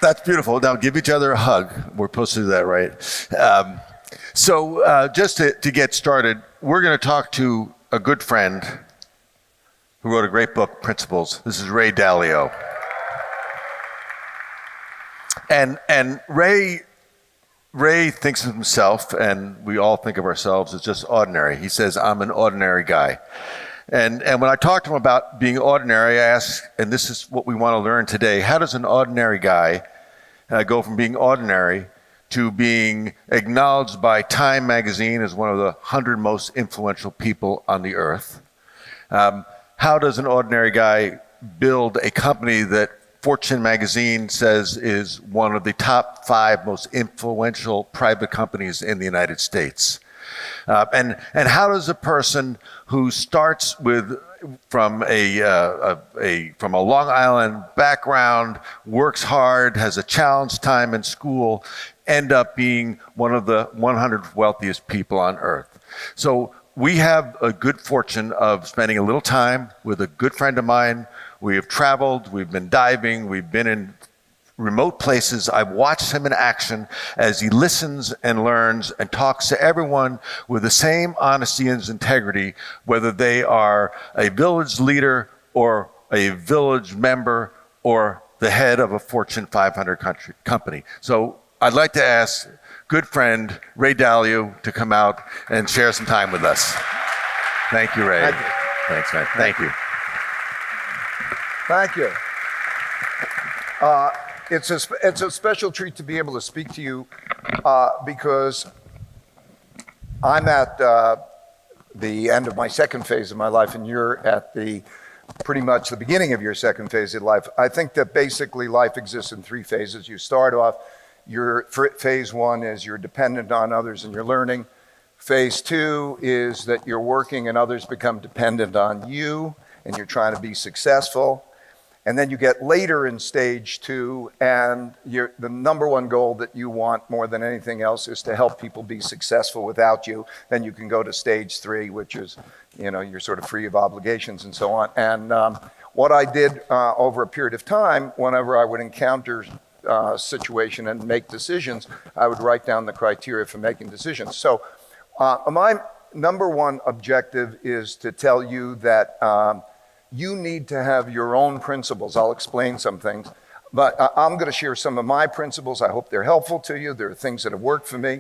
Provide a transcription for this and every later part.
That's beautiful. Now give each other a hug. We're supposed to do that, right? Just to get started, we're going to talk to a good friend who wrote a great book, Principles. This is Ray Dalio. And Ray thinks of himself, and we all think of ourselves as just ordinary. He says, I'm an ordinary guy. And when I talk to him about being ordinary, I ask, and this is what we want to learn today, how does an ordinary guy go from being ordinary to being acknowledged by Time magazine as one of the 100 most influential people on the earth? How does an ordinary guy build a company that Fortune magazine says is one of the top 5 most influential private companies in the United States? And how does a person who starts from a Long Island background, works hard, has a challenged time in school, end up being one of the 100 wealthiest people on earth? So we have a good fortune of spending a little time with a good friend of mine. We have traveled, we've been diving, we've been in remote places. I've watched him in action as he listens and learns and talks to everyone with the same honesty and integrity, whether they are a village leader or a village member or the head of a Fortune 500 company. So I'd like to ask good friend Ray Dalio to come out and share some time with us. Thank you, Ray. Thank you. Thanks, man. Thank you. Thank you. It's a special treat to be able to speak to you because I'm at the end of my second phase of my life, and you're at pretty much the beginning of your second phase of life. I think that basically life exists in 3 phases. You start off, phase 1 is you're dependent on others and you're learning. Phase 2 is that you're working and others become dependent on you and you're trying to be successful. And then you get later in stage 2, and the number one goal that you want more than anything else is to help people be successful without you. Then you can go to stage 3, which is, you're sort of free of obligations and so on. And what I did over a period of time, whenever I would encounter a situation and make decisions, I would write down the criteria for making decisions. So my number one objective is to tell you that you need to have your own principles. I'll explain some things, but I'm going to share some of my principles. I hope they're helpful to you. There are things that have worked for me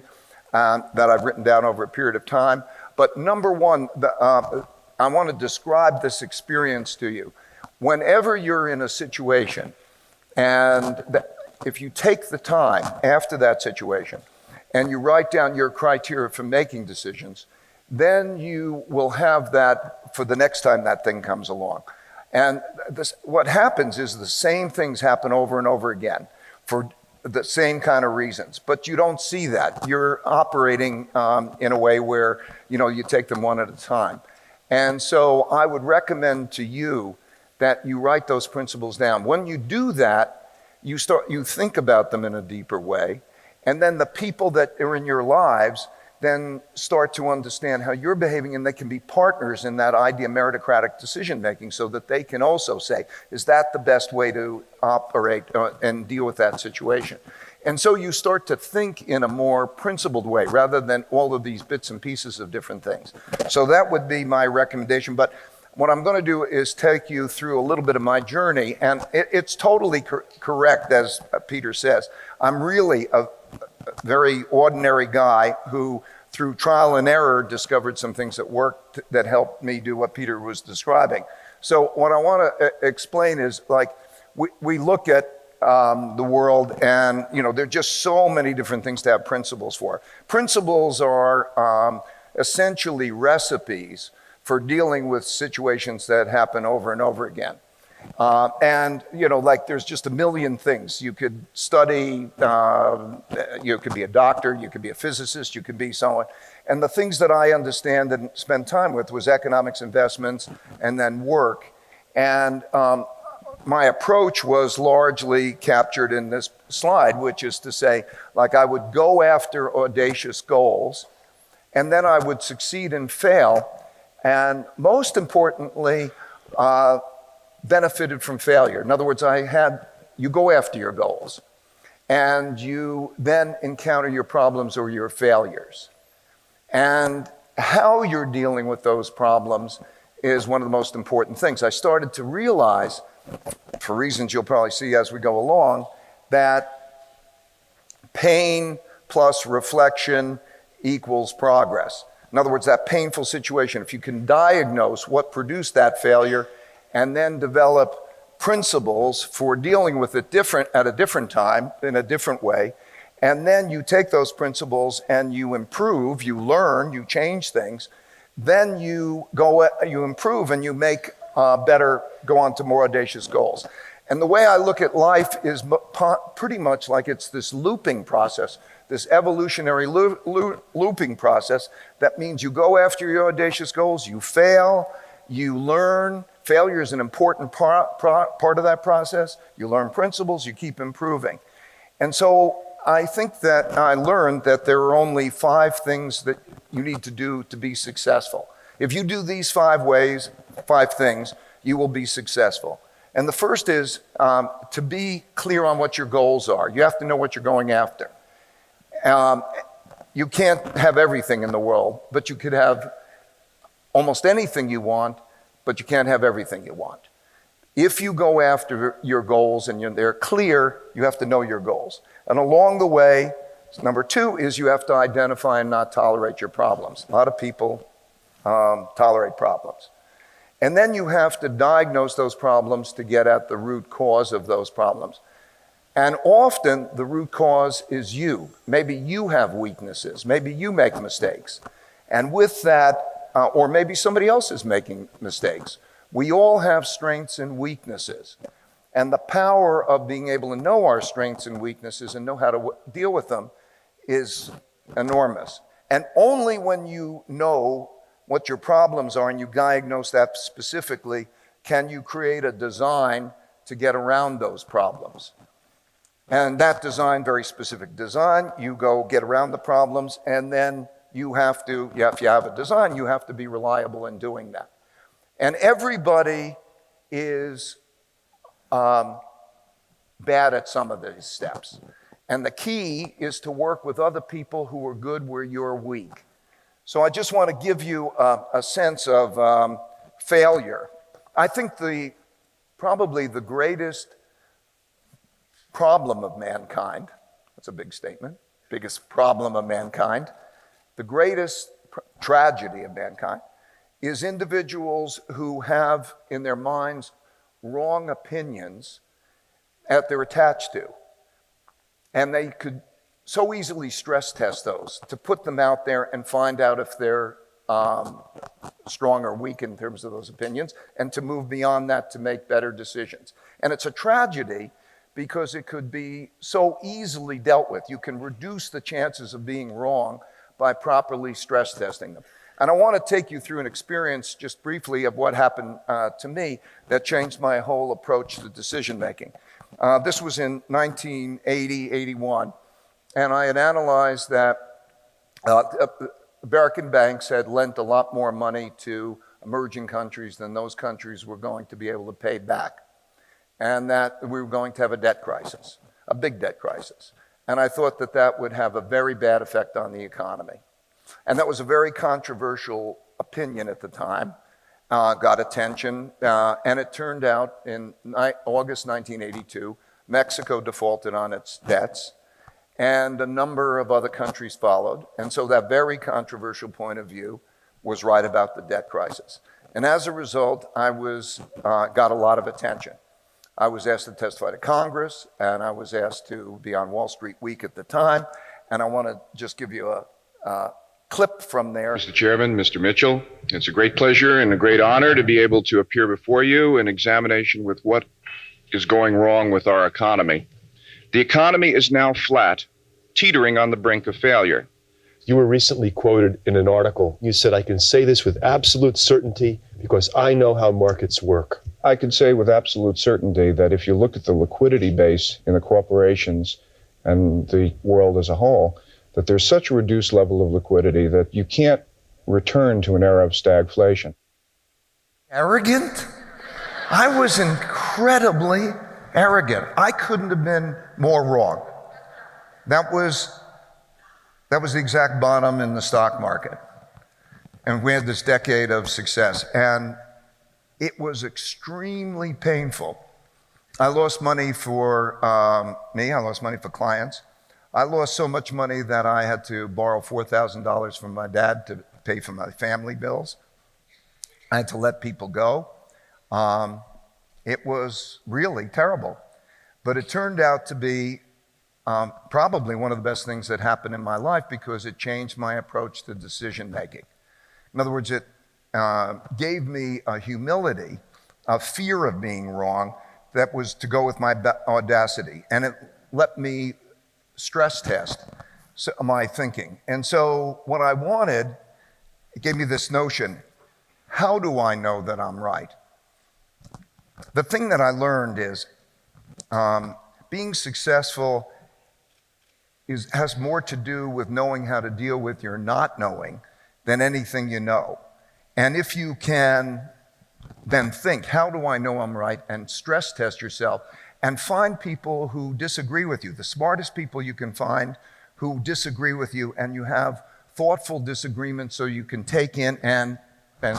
that I've written down over a period of time. But number one, I want to describe this experience to you. Whenever you're in a situation, and if you take the time after that situation and you write down your criteria for making decisions, then you will have that for the next time that thing comes along. And what happens is the same things happen over and over again for the same kind of reasons, but you don't see that. You're operating in a way where you take them one at a time. And so I would recommend to you that you write those principles down. When you do that, you think about them in a deeper way, and then the people that are in your lives then start to understand how you're behaving, and they can be partners in that idea of meritocratic decision making so that they can also say, is that the best way to operate and deal with that situation? And so you start to think in a more principled way rather than all of these bits and pieces of different things. So that would be my recommendation. But what I'm going to do is take you through a little bit of my journey, and it's totally correct, as Peter says. I'm really a very ordinary guy who, through trial and error, discovered some things that worked that helped me do what Peter was describing. So what I want to explain is, we look at the world, and there are just so many different things to have principles for. Principles are essentially recipes for dealing with situations that happen over and over again. And there's just a million things. You could study, you could be a doctor, you could be a physicist, you could be someone. And the things that I understand and spent time with was economics, investments, and then work. And my approach was largely captured in this slide, which is to say, I would go after audacious goals, and then I would succeed and fail. And most importantly, benefited from failure. In other words, you go after your goals, and you then encounter your problems or your failures. And how you're dealing with those problems is one of the most important things. I started to realize, for reasons you'll probably see as we go along, that pain plus reflection equals progress. In other words, that painful situation, if you can diagnose what produced that failure and then develop principles for dealing with it at a different time, in a different way, and then you take those principles and you improve, you learn, you change things, then you improve and you make go on to more audacious goals. And the way I look at life is pretty much like it's this looping process, this evolutionary looping process. That means you go after your audacious goals, you fail, you learn. Failure is an important part of that process. You learn principles, you keep improving. And so I think that I learned that there are only 5 things that you need to do to be successful. If you do these 5 things, you will be successful. And the first is to be clear on what your goals are. You have to know what you're going after. You can't have everything in the world, but you could have almost anything you want, but you can't have everything you want. If you go after your goals and they're clear, you have to know your goals. And along the way, number 2 is you have to identify and not tolerate your problems. A lot of people tolerate problems. And then you have to diagnose those problems to get at the root cause of those problems. And often the root cause is you. Maybe you have weaknesses. Maybe you make mistakes. And with that, or maybe somebody else is making mistakes. We all have strengths and weaknesses. And the power of being able to know our strengths and weaknesses and know how to deal with them is enormous. And only when you know what your problems are and you diagnose that specifically can you create a design to get around those problems. And that design, very specific design, you go get around the problems, and then if you have a design, you have to be reliable in doing that. And everybody is bad at some of these steps. And the key is to work with other people who are good where you're weak. So I just want to give you a sense of failure. I think probably the greatest problem of mankind, that's a big statement, biggest problem of mankind, the greatest tragedy of mankind is individuals who have in their minds wrong opinions that they're attached to. And they could so easily stress test those to put them out there and find out if they're strong or weak in terms of those opinions, and to move beyond that to make better decisions. And it's a tragedy because it could be so easily dealt with. You can reduce the chances of being wrong by properly stress testing them. And I want to take you through an experience just briefly of what happened to me that changed my whole approach to decision making. This was in 1980, 81, and I had analyzed that American banks had lent a lot more money to emerging countries than those countries were going to be able to pay back, and that we were going to have a debt crisis, a big debt crisis. And I thought that that would have a very bad effect on the economy. And that was a very controversial opinion at the time, got attention, and it turned out in August 1982, Mexico defaulted on its debts, and a number of other countries followed. And so that very controversial point of view was right about the debt crisis. And as a result, I got a lot of attention. I was asked to testify to Congress, and I was asked to be on Wall Street Week at the time. And I want to just give you a clip from there. Mr. Chairman, Mr. Mitchell, it's a great pleasure and a great honor to be able to appear before you in examination with what is going wrong with our economy. The economy is now flat, teetering on the brink of failure. You were recently quoted in an article. You said, "I can say this with absolute certainty because I know how markets work." I can say with absolute certainty that if you look at the liquidity base in the corporations and the world as a whole, that there's such a reduced level of liquidity that you can't return to an era of stagflation. Arrogant? I was incredibly arrogant. I couldn't have been more wrong. That was the exact bottom in the stock market. And we had this decade of success. And it was extremely painful. I lost money for me, I lost money for clients. I lost so much money that I had to borrow $4,000 from my dad to pay for my family bills. I had to let people go. It was really terrible. But it turned out to be probably one of the best things that happened in my life because it changed my approach to decision making. In other words, it gave me a humility, a fear of being wrong that was to go with my audacity. And it let me stress test my thinking. And so what I wanted, it gave me this notion, how do I know that I'm right? The thing that I learned is being successful has more to do with knowing how to deal with your not knowing than anything you know. And if you can then think, how do I know I'm right? And stress test yourself and find people who disagree with you, the smartest people you can find who disagree with you, and you have thoughtful disagreements so you can take in and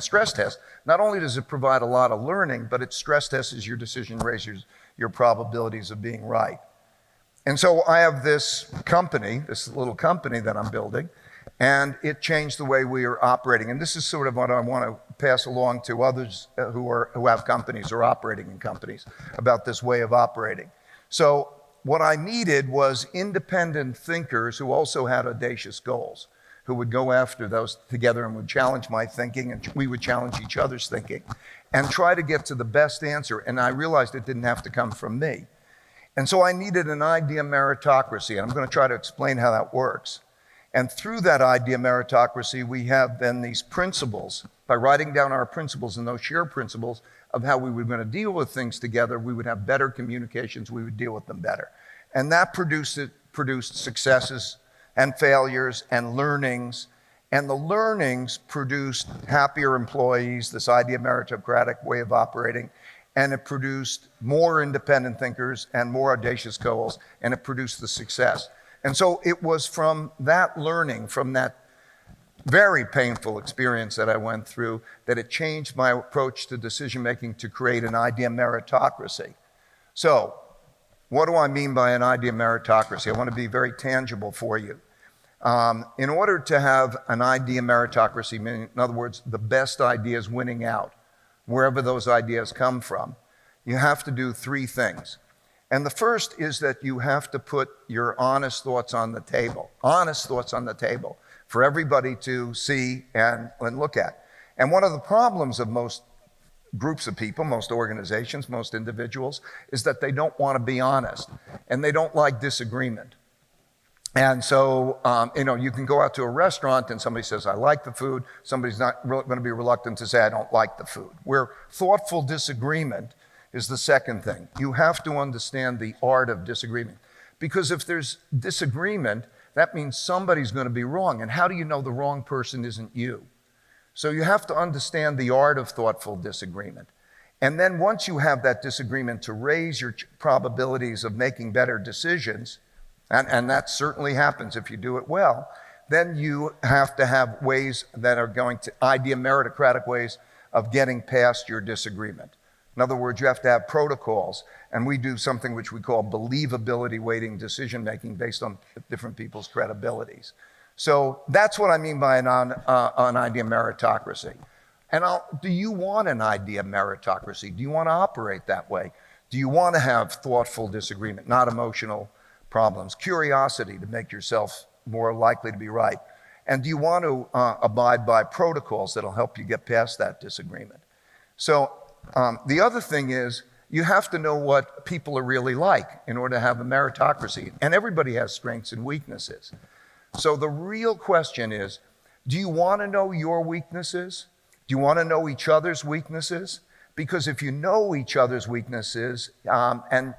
stress test. Not only does it provide a lot of learning, but it stress tests your decision, raises your probabilities of being right. And so I have this company, this little company that I'm building, and it changed the way we are operating. And this is sort of what I want to pass along to others who have companies or operating in companies about this way of operating. So what I needed was independent thinkers who also had audacious goals, who would go after those together and would challenge my thinking, and we would challenge each other's thinking and try to get to the best answer. And I realized it didn't have to come from me. And so I needed an idea meritocracy, and I'm going to try to explain how that works. And through that idea meritocracy, we have then these principles. By writing down our principles and those shared principles of how we were going to deal with things together, we would have better communications, we would deal with them better. And that produced successes and failures and learnings. And the learnings produced happier employees, this idea meritocratic way of operating. And it produced more independent thinkers and more audacious goals, and it produced the success. And so it was from that learning, from that very painful experience that I went through, that it changed my approach to decision making to create an idea meritocracy. So, what do I mean by an idea meritocracy? I want to be very tangible for you. In order to have an idea meritocracy, meaning, in other words, the best ideas winning out, wherever those ideas come from, you have to do three things. And the first is that you have to put your honest thoughts on the table for everybody to see and look at. And one of the problems of most groups of people, most organizations, most individuals, is that they don't want to be honest and they don't like disagreement. And so, you can go out to a restaurant and somebody says, I like the food. Somebody's not going to be reluctant to say, I don't like the food. Where thoughtful disagreement is the second thing. You have to understand the art of disagreement. Because if there's disagreement, that means somebody's going to be wrong. And how do you know the wrong person isn't you? So you have to understand the art of thoughtful disagreement. And then once you have that disagreement, to raise your probabilities of making better decisions, and that certainly happens if you do it well, then you have to have ways that are going to, idea meritocratic ways of getting past your disagreement. In other words, you have to have protocols, and we do something which we call believability weighting decision making based on different people's credibilities. So that's what I mean by an idea meritocracy. And do you want an idea meritocracy? Do you want to operate that way? Do you want to have thoughtful disagreement, not emotional problems? Curiosity to make yourself more likely to be right. And do you want to abide by protocols that'll help you get past that disagreement? So the other thing is, you have to know what people are really like in order to have a meritocracy. And everybody has strengths and weaknesses. So the real question is, do you want to know your weaknesses? Do you want to know each other's weaknesses? Because if you know each other's weaknesses, and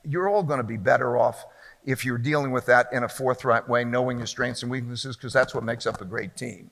you're all going to be better off if you're dealing with that in a forthright way, knowing your strengths and weaknesses, because that's what makes up a great team.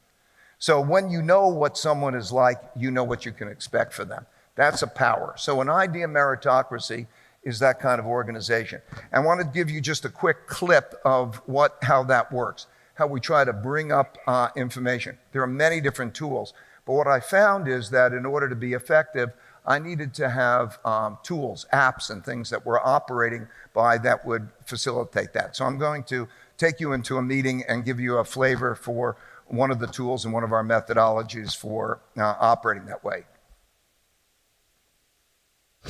So when you know what someone is like, you know what you can expect from them. That's a power. So an idea meritocracy is that kind of organization. I want to give you just a quick clip of how that works, how we try to bring up information. There are many different tools, but what I found is that in order to be effective, I needed to have tools, apps, and things that we're operating by that would facilitate that. So I'm going to take you into a meeting and give you a flavor for one of the tools and one of our methodologies for operating that way.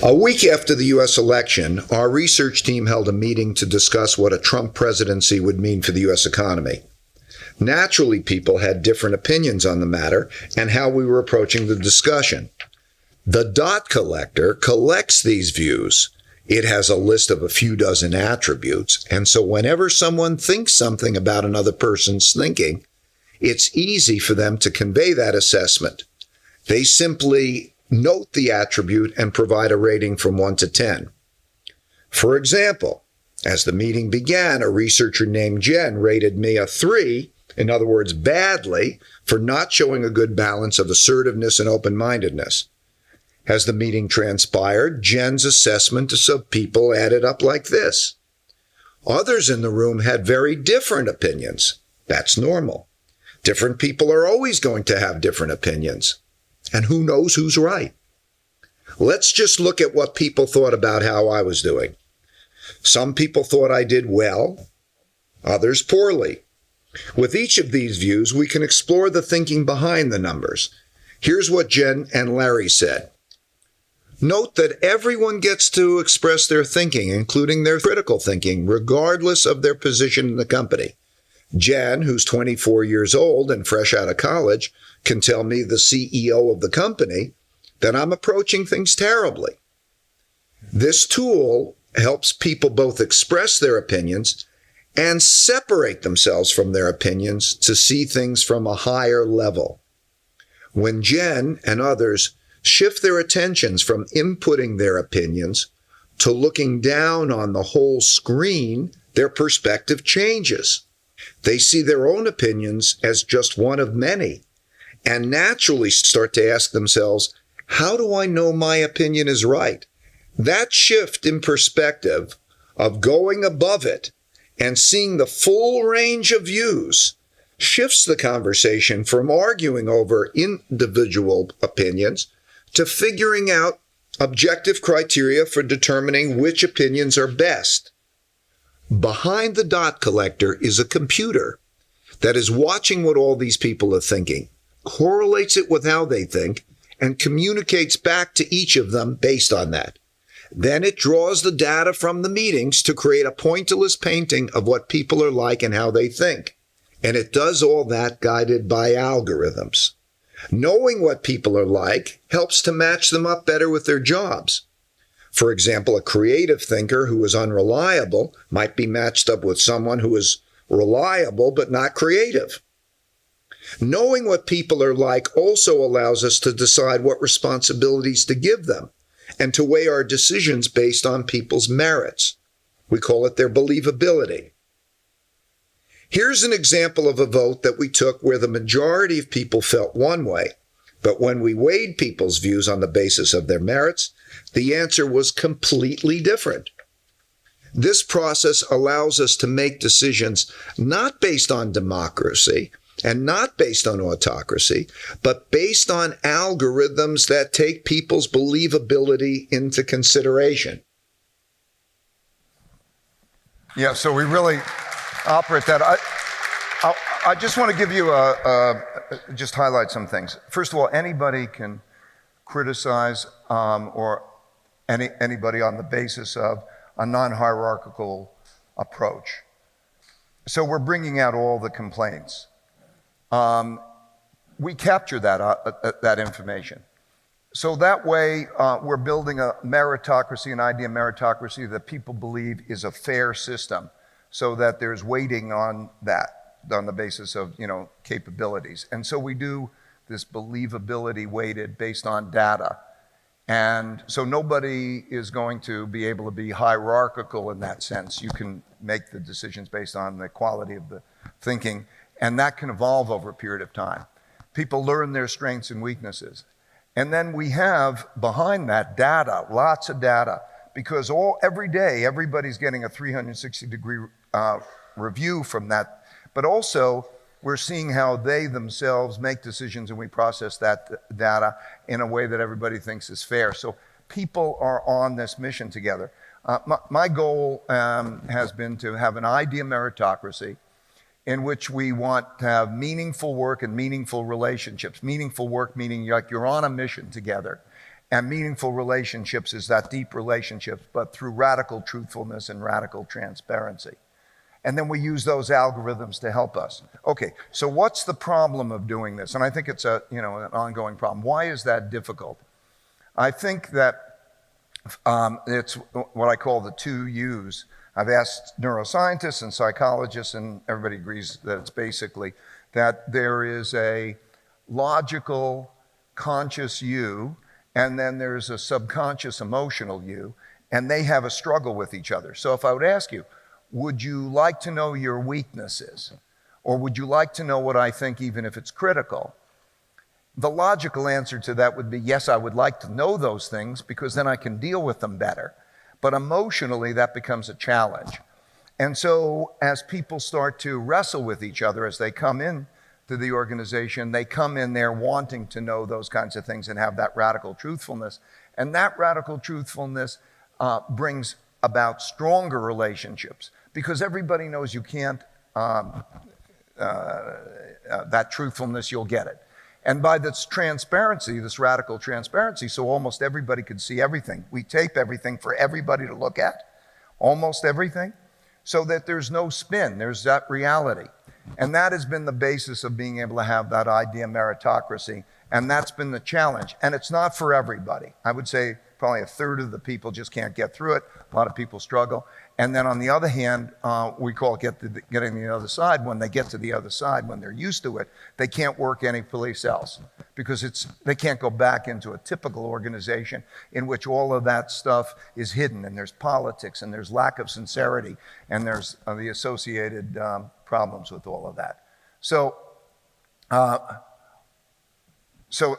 A week after the U.S. election, our research team held a meeting to discuss what a Trump presidency would mean for the U.S. economy. Naturally, people had different opinions on the matter and how we were approaching the discussion. The dot collector collects these views. It has a list of a few dozen attributes, and so whenever someone thinks something about another person's thinking, it's easy for them to convey that assessment. They simply note the attribute and provide a rating from 1 to 10. For example, as the meeting began, a researcher named Jen rated me a 3, in other words, badly, for not showing a good balance of assertiveness and open-mindedness. As the meeting transpired, Jen's assessment of people added up like this. Others in the room had very different opinions. That's normal. Different people are always going to have different opinions. And who knows who's right? Let's just look at what people thought about how I was doing. Some people thought I did well, others poorly. With each of these views, we can explore the thinking behind the numbers. Here's what Jen and Larry said. Note that everyone gets to express their thinking, including their critical thinking, regardless of their position in the company. Jen, who's 24 years old and fresh out of college, can tell me, the CEO of the company, that I'm approaching things terribly. This tool helps people both express their opinions and separate themselves from their opinions to see things from a higher level. When Jen and others shift their attentions from inputting their opinions to looking down on the whole screen, their perspective changes. They see their own opinions as just one of many, and naturally start to ask themselves, how do I know my opinion is right? That shift in perspective of going above it and seeing the full range of views shifts the conversation from arguing over individual opinions to figuring out objective criteria for determining which opinions are best. Behind the dot collector is a computer that is watching what all these people are thinking, correlates it with how they think, and communicates back to each of them based on that. Then it draws the data from the meetings to create a pointillist painting of what people are like and how they think. And it does all that guided by algorithms. Knowing what people are like helps to match them up better with their jobs. For example, a creative thinker who is unreliable might be matched up with someone who is reliable but not creative. Knowing what people are like also allows us to decide what responsibilities to give them and to weigh our decisions based on people's merits. We call it their believability. Here's an example of a vote that we took where the majority of people felt one way, but when we weighed people's views on the basis of their merits, the answer was completely different. This process allows us to make decisions not based on democracy and not based on autocracy, but based on algorithms that take people's believability into consideration. Yeah, so we really operate that. I just want to give you just highlight some things. First of all, anybody can criticize or anybody on the basis of a non-hierarchical approach. So we're bringing out all the complaints. We capture that information. So that way, we're building a meritocracy, an idea meritocracy that people believe is a fair system, so that there's weighting on that, on the basis of, capabilities. And so we do this believability weighted based on data. And so nobody is going to be able to be hierarchical in that sense. You can make the decisions based on the quality of the thinking, and that can evolve over a period of time. People learn their strengths and weaknesses. And then we have behind that data, lots of data, because every day everybody's getting a 360-degree review from that. But also we're seeing how they themselves make decisions, and we process that data in a way that everybody thinks is fair. So people are on this mission together. My goal has been to have an idea meritocracy in which we want to have meaningful work and meaningful relationships. Meaningful work meaning like you're on a mission together. And meaningful relationships is that deep relationships, but through radical truthfulness and radical transparency. And then we use those algorithms to help us. Okay, so what's the problem of doing this? And I think it's an ongoing problem. Why is that difficult? I think that it's what I call the 2 U's. I've asked neuroscientists and psychologists, and everybody agrees that it's basically that there is a logical, conscious you, and then there's a subconscious, emotional you, and they have a struggle with each other. So if I would ask you, would you like to know your weaknesses? Or would you like to know what I think, even if it's critical? The logical answer to that would be, yes, I would like to know those things because then I can deal with them better. But emotionally, that becomes a challenge. And so as people start to wrestle with each other as they come in to the organization, they come in there wanting to know those kinds of things and have that radical truthfulness. And that radical truthfulness brings about stronger relationships because everybody knows you can't, that truthfulness, you'll get it. And by this transparency, this radical transparency, so almost everybody could see everything. We tape everything for everybody to look at, almost everything, so that there's no spin, there's that reality. And that has been the basis of being able to have that idea meritocracy, and that's been the challenge. And it's not for everybody. I would say probably 1/3 of the people just can't get through it. A lot of people struggle. And then on the other hand, we call it getting to the other side. When they get to the other side, when they're used to it, they can't work anyplace else because they can't go back into a typical organization in which all of that stuff is hidden and there's politics and there's lack of sincerity and there's the associated problems with all of that. So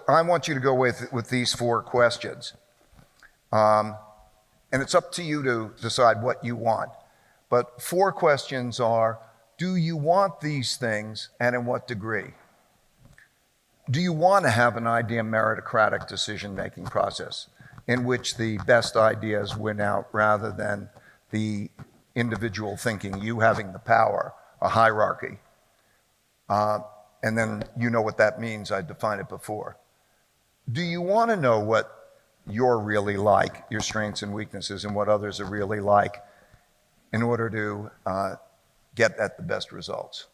I want you to go with these 4 questions. And it's up to you to decide what you want. But 4 questions are, do you want these things and in what degree? Do you want to have an idea meritocratic decision-making process in which the best ideas win out rather than the individual thinking, you having the power, a hierarchy? And then you know what that means, I defined it before. Do you want to know what you're really like, your strengths and weaknesses, and what others are really like in order to get at the best results?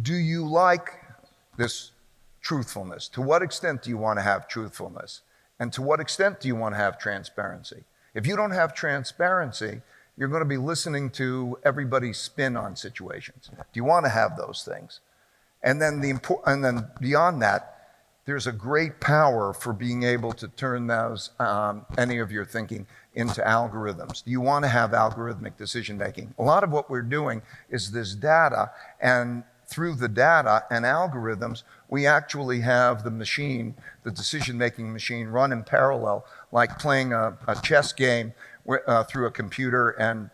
Do you like this truthfulness? To what extent do you want to have truthfulness? And to what extent do you want to have transparency? If you don't have transparency, you're going to be listening to everybody's spin on situations. Do you want to have those things? And then beyond that, there's a great power for being able to turn those, any of your thinking into algorithms. Do you want to have algorithmic decision making? A lot of what we're doing is this data, and through the data and algorithms, we actually have the machine, the decision making machine, run in parallel, like playing a chess game through a computer and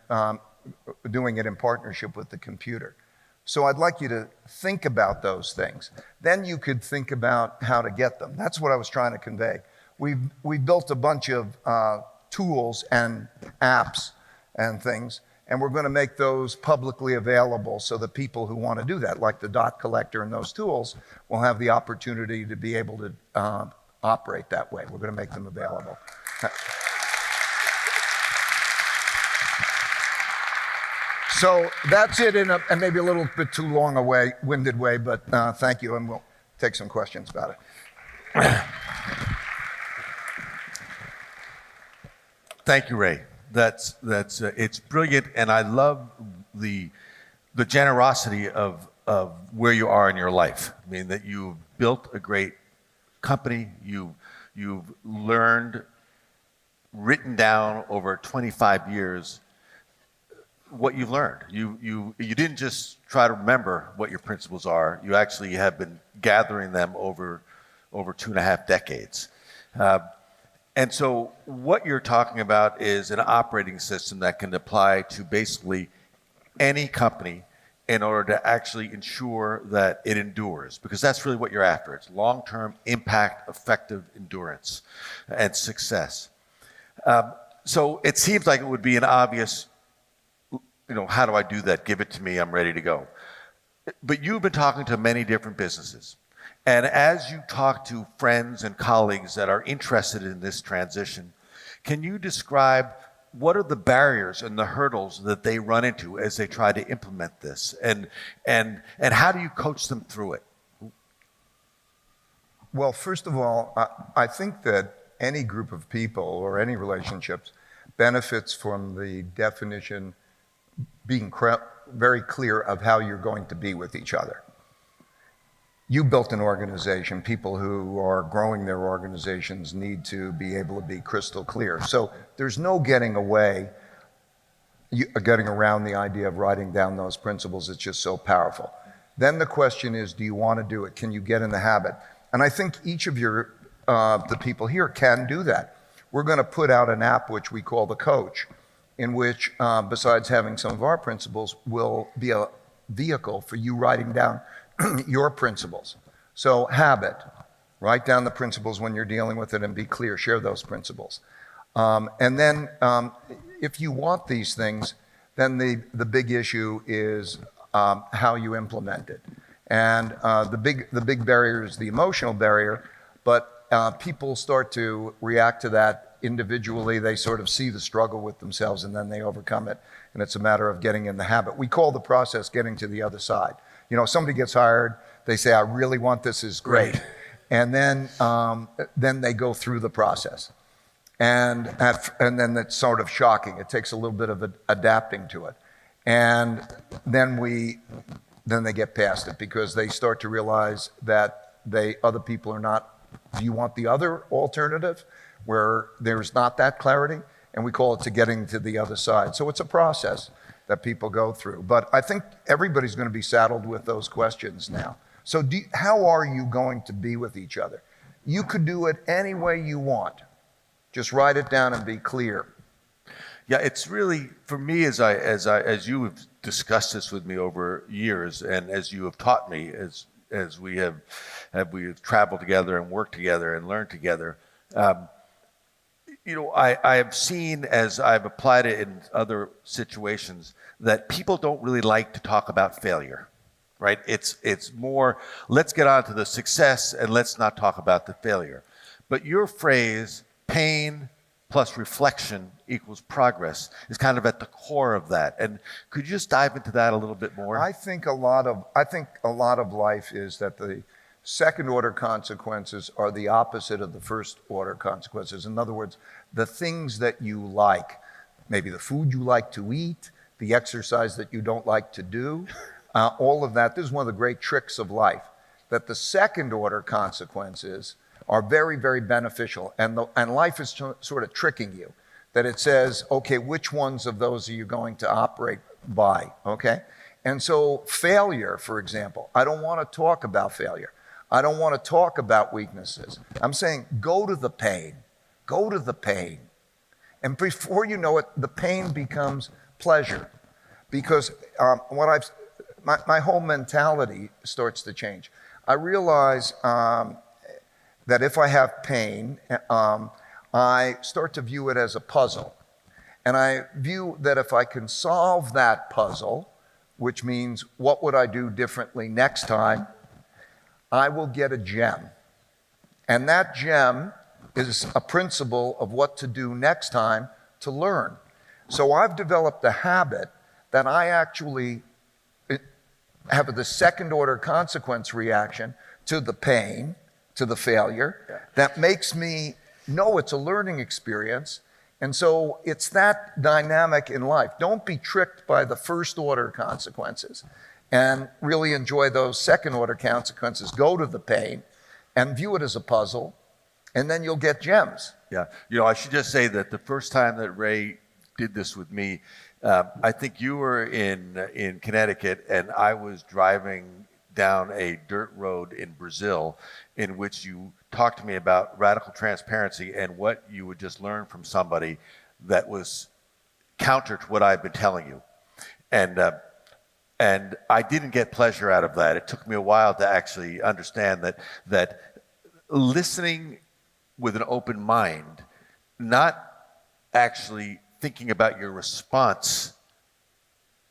doing it in partnership with the computer. So I'd like you to think about those things. Then you could think about how to get them. That's what I was trying to convey. We built a bunch of tools and apps and things, and we're going to make those publicly available so that people who want to do that, like the dot collector and those tools, will have the opportunity to be able to operate that way. We're going to make them available. So that's it in and maybe a little bit too long a way, winded way, but thank you, and we'll take some questions about it. Thank you, Ray. That's it's brilliant, and I love the generosity of where you are in your life. I mean, that you've built a great company. You've learned, written down over 25 years what you've learned. You didn't just try to remember what your principles are. You actually have been gathering them over over 2.5 decades. And so what you're talking about is an operating system that can apply to basically any company in order to actually ensure that it endures, because that's really what you're after. It's long-term impact, effective endurance, and success. So it seems like it would be an obvious, how do I do that? Give it to me, I'm ready to go. But you've been talking to many different businesses. And as you talk to friends and colleagues that are interested in this transition, can you describe what are the barriers and the hurdles that they run into as they try to implement this? And how do you coach them through it? Well, first of all, I think that any group of people or any relationships benefits from the definition being very clear of how you're going to be with each other. You built an organization. People who are growing their organizations need to be able to be crystal clear. So there's no getting around the idea of writing down those principles. It's just so powerful. Then the question is, do you want to do it? Can you get in the habit? And I think each of the people here can do that. We're going to put out an app which we call the Coach, in which, besides having some of our principles, will be a vehicle for you writing down your principles. So habit, write down the principles when you're dealing with it and be clear, share those principles. And then if you want these things, then the big issue is how you implement it. And the big barrier is the emotional barrier, but people start to react to that individually. They sort of see the struggle with themselves and then they overcome it. And it's a matter of getting in the habit. We call the process getting to the other side. Somebody gets hired, they say, I really want this, is great. And then they go through the process. And then it's sort of shocking. It takes a little bit of adapting to it. And then they get past it because they start to realize that other people are not. Do you want the other alternative where there's not that clarity? And we call it to getting to the other side. So it's a process that people go through. But I think everybody's going to be saddled with those questions now. So how are you going to be with each other? You could do it any way you want. Just write it down and be clear. Yeah, it's really, for me, as you have discussed this with me over years, and as you have taught me, as we have traveled together and worked together and learned together, I have seen, as I've applied it in other situations, that people don't really like to talk about failure, right? It's more, let's get on to the success and let's not talk about the failure. But your phrase, pain plus reflection equals progress, is kind of at the core of that. And could you just dive into that a little bit more? I think a lot of life is that the second order consequences are the opposite of the first order consequences. In other words, the things that you like, maybe the food you like to eat, the exercise that you don't like to do, all of that. This is one of the great tricks of life, that the second order consequences are very, very beneficial. And life is sort of tricking you, that it says, okay, which ones of those are you going to operate by, okay? And so failure, for example, I don't want to talk about failure. I don't want to talk about weaknesses. I'm saying go to the pain. Go to the pain. And before you know it, the pain becomes pleasure. Because my whole mentality starts to change. I realize that if I have pain, I start to view it as a puzzle. And I view that if I can solve that puzzle, which means what would I do differently next time, I will get a gem. And that gem is a principle of what to do next time to learn. So I've developed a habit that I actually have the second order consequence reaction to the pain, to the failure, that makes me know it's a learning experience. And so it's that dynamic in life. Don't be tricked by the first order consequences and really enjoy those second order consequences. Go to the pain and view it as a puzzle, and then you'll get gems. Yeah, I should just say that the first time that Ray did this with me, I think you were in Connecticut and I was driving down a dirt road in Brazil in which you talked to me about radical transparency and what you would just learn from somebody that was counter to what I've been telling you. And I didn't get pleasure out of that. It took me a while to actually understand that listening with an open mind, not actually thinking about your response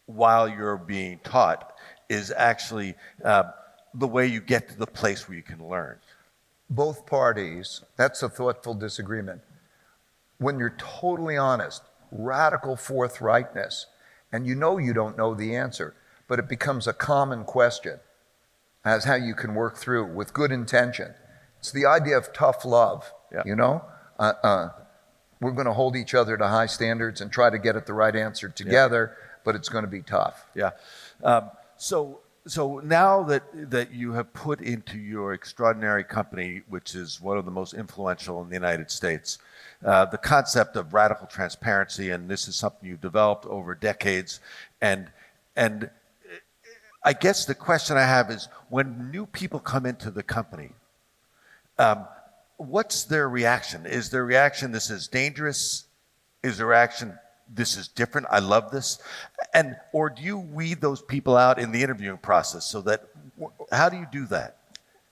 while you're being taught, is actually the way you get to the place where you can learn. Both parties, that's a thoughtful disagreement. When you're totally honest, radical forthrightness, and you know you don't know the answer, but it becomes a common question as how you can work through with good intention. It's the idea of tough love, Yeah. you know? We're going to hold each other to high standards and try to get at the right answer together, but it's going to be tough. Yeah. So now that you have put into your extraordinary company, which is one of the most influential in the United States, the concept of radical transparency, and this is something you've developed over decades, and I guess the question I have is, when new people come into the company, what's their reaction? Is their reaction, this is dangerous? Is their reaction, this is different, I love this? Or do you weed those people out in the interviewing process so that, how do you do that?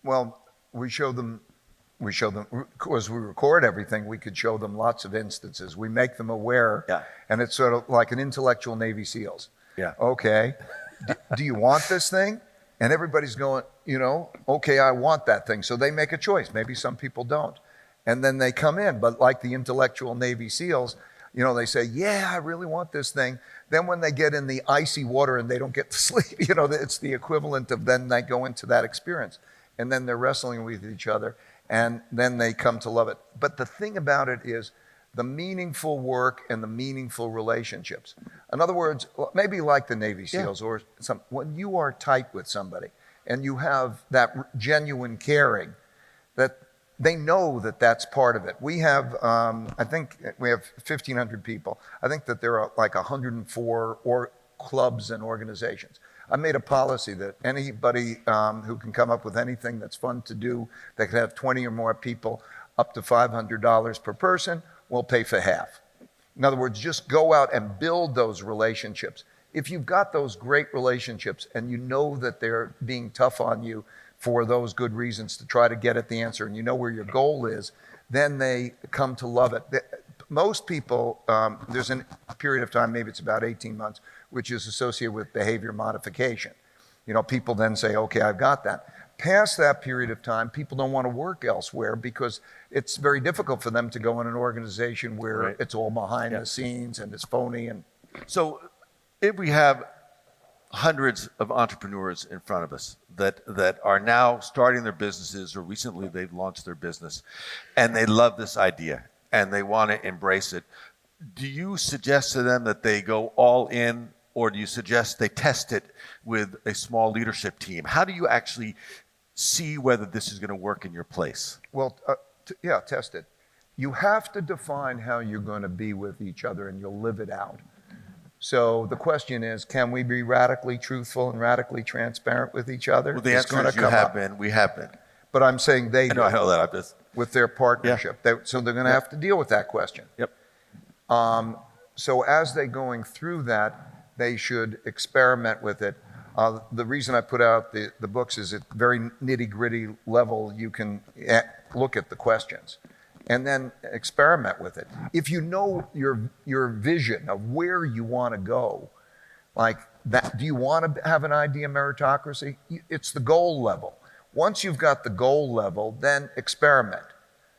Well, we show them, because we record everything, we could show them lots of instances. We make them aware, Yeah. and it's sort of like an intellectual Navy SEALs. Yeah. Okay, do you want this thing? And everybody's going, okay, I want that thing. So they make a choice. Maybe some people don't. And then they come in, but like the intellectual Navy SEALs, they say, yeah, I really want this thing. Then when they get in the icy water and they don't get to sleep, it's the equivalent of then they go into that experience. And then they're wrestling with each other, and then they come to love it. But the thing about it is the meaningful work and the meaningful relationships. In other words, maybe like the Navy SEALs, or when you are tight with somebody and you have that genuine caring, that they know that that's part of it. We have, I think we have 1,500 people. I think that there are like 104 clubs and organizations. I made a policy that anybody who can come up with anything that's fun to do, that can have 20 or more people, up to $500 per person, we'll pay for half. In other words, just go out and build those relationships. If you've got those great relationships and you know that they're being tough on you for those good reasons to try to get at the answer, and you know where your goal is, then they come to love it. Most people, there's a period of time, maybe it's about 18 months, which is associated with behavior modification. People then say, okay, I've got that. Past that period of time, people don't want to work elsewhere because it's very difficult for them to go in an organization where Right. it's all behind the scenes and it's phony. And So if we have hundreds of entrepreneurs in front of us that are now starting their businesses, or recently they've launched their business, and they love this idea and they want to embrace it, do you suggest to them that they go all in, or do you suggest they test it with a small leadership team? How do you actually see whether this is going to work in your place? well, test it. You have to define how you're going to be with each other, and you'll live it out. So the question is, can we be radically truthful and radically transparent with each other? Well, the It's answer gonna is you come have up. been, we have been. But I'm saying they I do know that. I'm just, with their partnership. So they're going to have to deal with that question. yep. So as they're going through that, they should experiment with it. The reason I put out the books is at very nitty-gritty level, you can look at the questions and then experiment with it. If you know your vision of where you want to go, like that, do you want to have an idea meritocracy? It's the goal level. Once you've got the goal level, then experiment.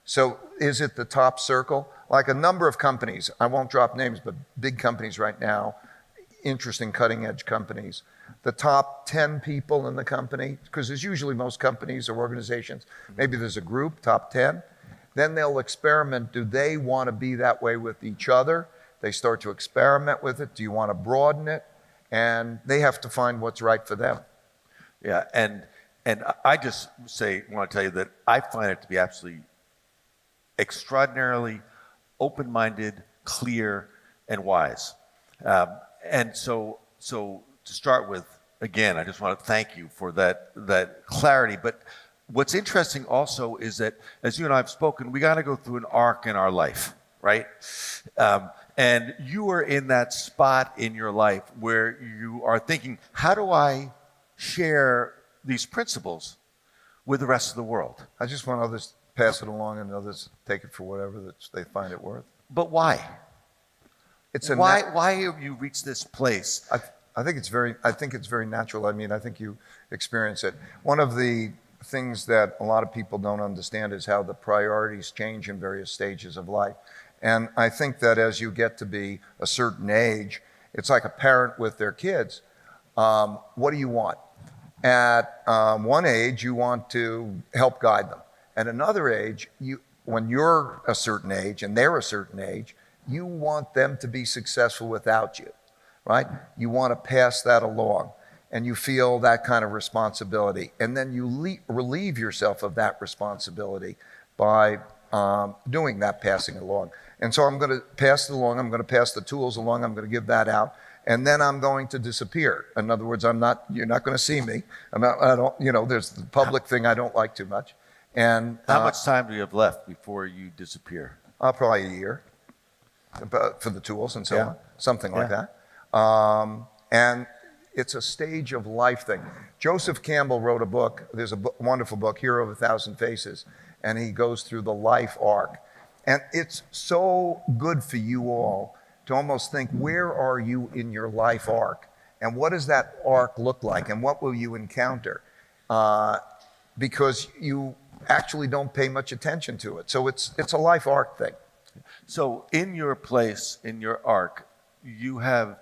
So is it the top circle? Like a number of companies, I won't drop names, but big companies right now, interesting cutting edge companies, the top 10 people in the company, because there's usually most companies or organizations, maybe there's a group, top 10, then they'll experiment. Do they want to be that way with each other? They start to experiment with it. Do you want to broaden it? And they have to find what's right for them. Yeah, and I just want to tell you that I find it to be absolutely extraordinarily open-minded, clear, and wise. And so to start with, again, I just want to thank you for that clarity. But what's interesting also is that, as you and I have spoken, we got to go through an arc in our life, right? And you are in that spot in your life where you are thinking, how do I share these principles with the rest of the world? I just want others to pass it along and others take it for whatever that they find it worth. But why? It's a Why have you reached this place? I think it's very natural. I mean, I think you experience it. One of the things that a lot of people don't understand is how the priorities change in various stages of life. And I think that as you get to be a certain age, it's like a parent with their kids. What do you want? At one age, you want to help guide them. At another age, when you're a certain age and they're a certain age, you want them to be successful without you, right? You want to pass that along, and you feel that kind of responsibility. And then you relieve yourself of that responsibility by doing that passing along. And so I'm going to pass it along. I'm going to pass the tools along. I'm going to give that out. And then I'm going to disappear. In other words, you're not going to see me. There's the public thing I don't like too much. And How much time do you have left before you disappear? probably a year for the tools and so Yeah. on, something like Yeah. that. And it's a stage of life thing. Joseph Campbell wrote a book. There's a wonderful book, Hero of a Thousand Faces, and he goes through the life arc. And it's so good for you all to almost think, where are you in your life arc? And what does that arc look like? And what will you encounter? Because you actually don't pay much attention to it. So it's a life arc thing. So in your place, in your arc, you have,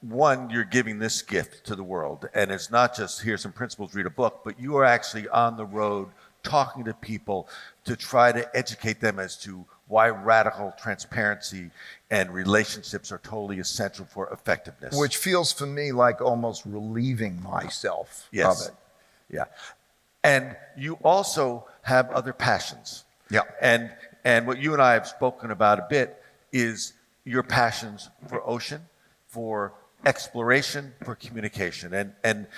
one, you're giving this gift to the world. And it's not just here's some principles, read a book, but you are actually on the road talking to people to try to educate them as to why radical transparency and relationships are totally essential for effectiveness. Which feels for me like almost relieving myself Yes. of it. Yeah. And you also have other passions. Yeah. And what you and I have spoken about a bit is your passions for ocean, for exploration, for communication. And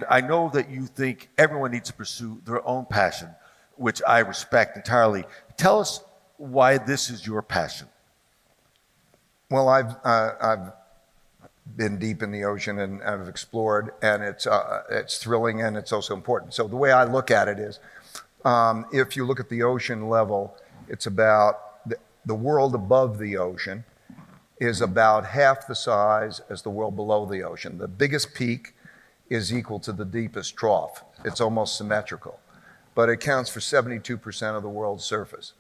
I know that you think everyone needs to pursue their own passion, which I respect entirely. Tell us why this is your passion. Well, I've been deep in the ocean and I've explored, and it's thrilling and it's also important. So the way I look at it is, if you look at the ocean level, it's about the world above the ocean is about half the size as the world below the ocean. The biggest peak is equal to the deepest trough. It's almost symmetrical, but it counts for 72% of the world's surface.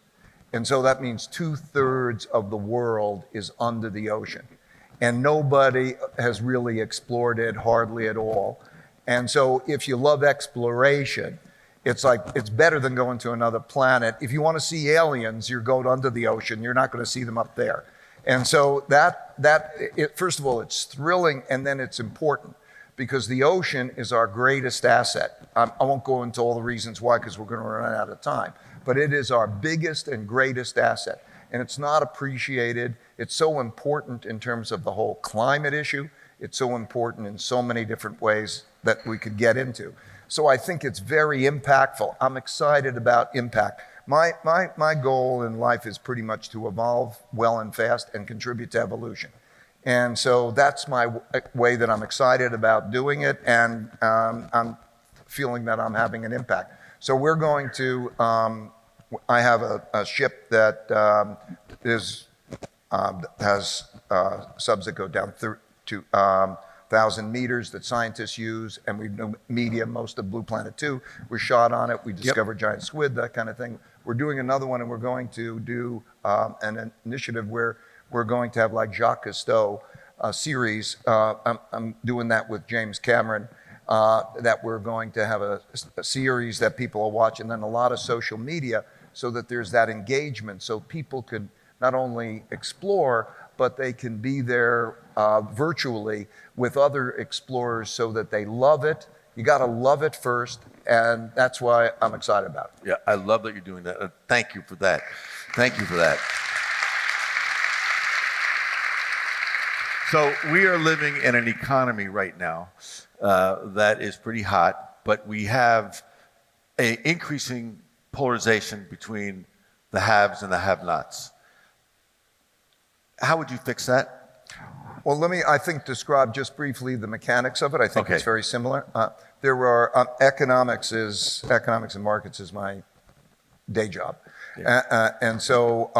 And so that means 2/3 of the world is under the ocean. And nobody has really explored it hardly at all. And so if you love exploration, it's like, it's better than going to another planet. If you want to see aliens, you go under the ocean. You're not going to see them up there. And so first of all, it's thrilling, and then it's important, because the ocean is our greatest asset. I won't go into all the reasons why, because we're going to run out of time. But it is our biggest and greatest asset. And it's not appreciated. It's so important in terms of the whole climate issue. It's so important in so many different ways that we could get into. So I think it's very impactful. I'm excited about impact. My goal in life is pretty much to evolve well and fast and contribute to evolution. And so that's my way that I'm excited about doing it, and I'm feeling that I'm having an impact. So we're going to, I have a ship that has subs that go down to 1,000 meters that scientists use, and we know media, most of Blue Planet 2 was shot on it. We discovered giant squid, that kind of thing. We're doing another one, and we're going to do an initiative where we're going to have, like Jacques Cousteau, a series. I'm doing that with James Cameron, that we're going to have a series that people will watch, and then a lot of social media, so that there's that engagement, so people could not only explore, but they can be there virtually with other explorers so that they love it. You got to love it first, and that's why I'm excited about it. Yeah, I love that you're doing that. Thank you for that. Thank you for that. So we are living in an economy right now that is pretty hot, but we have a increasing polarization between the haves and the have-nots. How would you fix that? Well, let me, I think, describe just briefly the mechanics of it. I think Okay. it's very similar. There are economics and markets is my day job, and so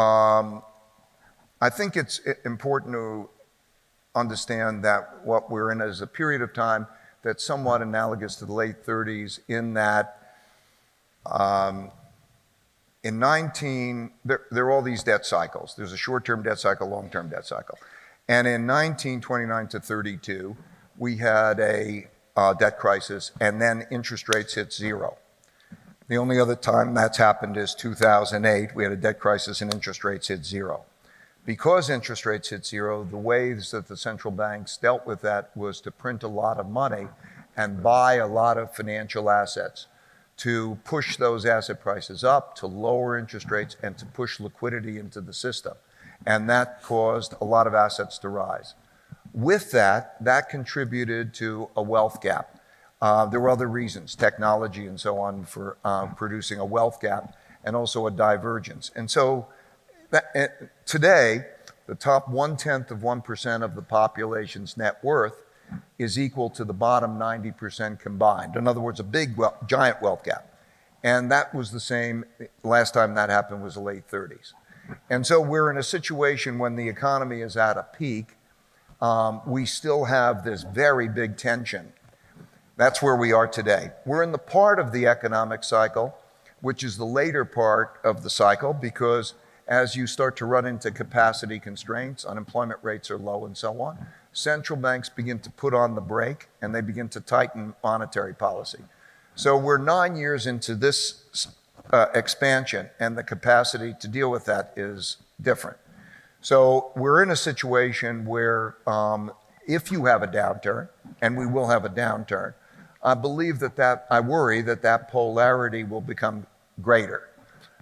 I think it's important to understand that what we're in is a period of time that's somewhat analogous to the late 30s in that there are all these debt cycles. There's a short-term debt cycle, long-term debt cycle. And in 1929 to 32, we had a debt crisis, and then interest rates hit zero. The only other time that's happened is 2008. We had a debt crisis and interest rates hit zero. Because interest rates hit zero, the ways that the central banks dealt with that was to print a lot of money and buy a lot of financial assets to push those asset prices up, to lower interest rates, and to push liquidity into the system. And that caused a lot of assets to rise. With that, that contributed to a wealth gap. There were other reasons, technology and so on, for producing a wealth gap and also a divergence. And so today, the top 0.1% of the population's net worth is equal to the bottom 90% combined. In other words, a big, giant wealth gap. And that was the same, last time that happened was the late 30s. And so we're in a situation when the economy is at a peak. We still have this very big tension. That's where we are today. We're in the part of the economic cycle, which is the later part of the cycle, because as you start to run into capacity constraints, unemployment rates are low and so on, central banks begin to put on the brake and they begin to tighten monetary policy. So we're 9 years into this expansion, and the capacity to deal with that is different. So we're in a situation where if you have a downturn, and we will have a downturn, I worry that polarity will become greater.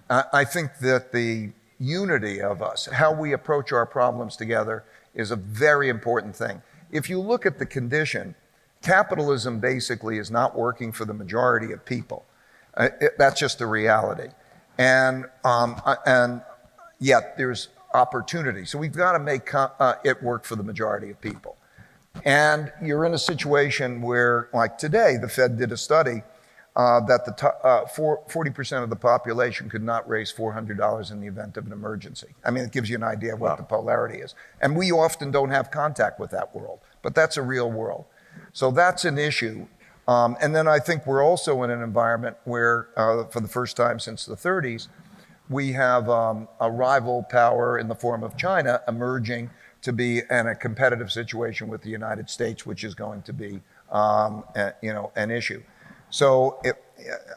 I think that the unity of us, how we approach our problems together, is a very important thing. If you look at the condition, capitalism basically is not working for the majority of people. That's just the reality. And yet there's opportunity. So we've got to make it work for the majority of people. And you're in a situation where, like today, the Fed did a study that 40% of the population could not raise $400 in the event of an emergency. I mean, it gives you an idea of what the polarity is. And we often don't have contact with that world, but that's a real world. So that's an issue. And then I think we're also in an environment where, for the first time since the 30s, we have a rival power in the form of China emerging to be in a competitive situation with the United States, which is going to be, an issue. So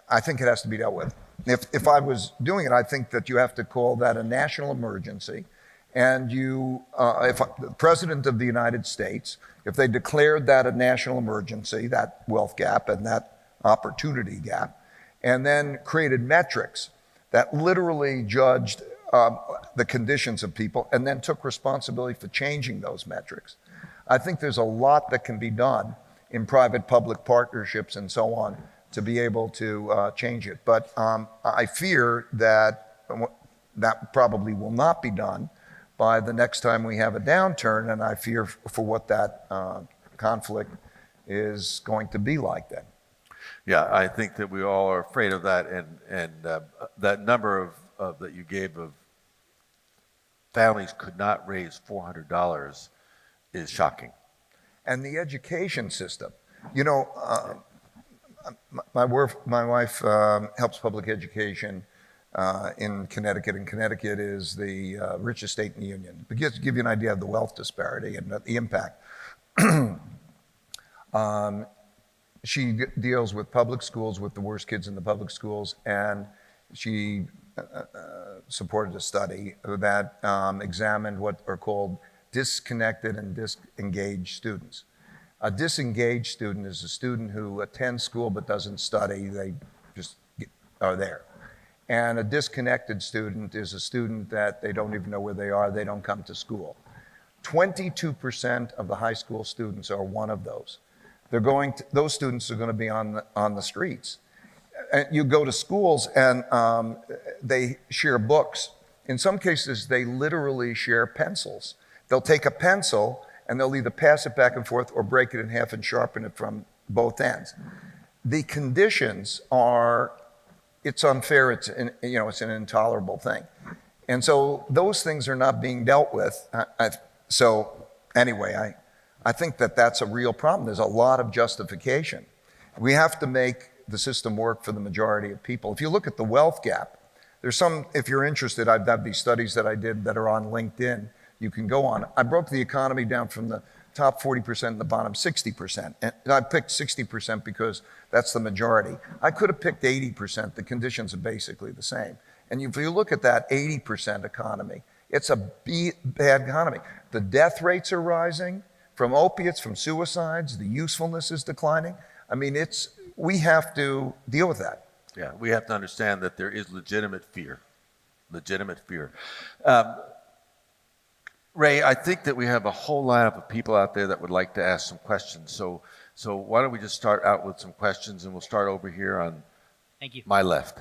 I think it has to be dealt with. If I was doing it, I think that you have to call that a national emergency. And if the President of the United States, if they declared that a national emergency, that wealth gap and that opportunity gap, and then created metrics that literally judged the conditions of people and then took responsibility for changing those metrics, I think there's a lot that can be done in private-public partnerships and so on to be able to change it. But I fear that that probably will not be done by the next time we have a downturn, and I fear for what that conflict is going to be like then. Yeah, I think that we all are afraid of that, and that number of that you gave of families could not raise $400 is shocking. And the education system, my wife helps public education in Connecticut, and Connecticut is the richest state in the union. But just to give you an idea of the wealth disparity and the impact, she deals with public schools, with the worst kids in the public schools, and she supported a study that examined what are called disconnected and disengaged students. A disengaged student is a student who attends school but doesn't study, they just are there. And a disconnected student is a student that they don't even know where they are, they don't come to school. 22% of the high school students are one of those. Those students are going to be on the streets. You go to schools and they share books. In some cases, they literally share pencils. They'll take a pencil and they'll either pass it back and forth or break it in half and sharpen it from both ends. The conditions are, it's unfair, it's an intolerable thing. And so those things are not being dealt with. So anyway, I think that that's a real problem. There's a lot of justification. We have to make the system work for the majority of people. If you look at the wealth gap, there's some, if you're interested, I've got these studies that I did that are on LinkedIn. You can go on. I broke the economy down from the top 40% and the bottom 60%. And I picked 60% because that's the majority. I could have picked 80%. The conditions are basically the same. And if you look at that 80% economy, it's a bad economy. The death rates are rising from opiates, from suicides. The usefulness is declining. I mean, we have to deal with that. Yeah, we have to understand that there is legitimate fear. Legitimate fear. Ray, I think that we have a whole lineup of people out there that would like to ask some questions. So why don't we just start out with some questions, and we'll start over here on Thank you. my left.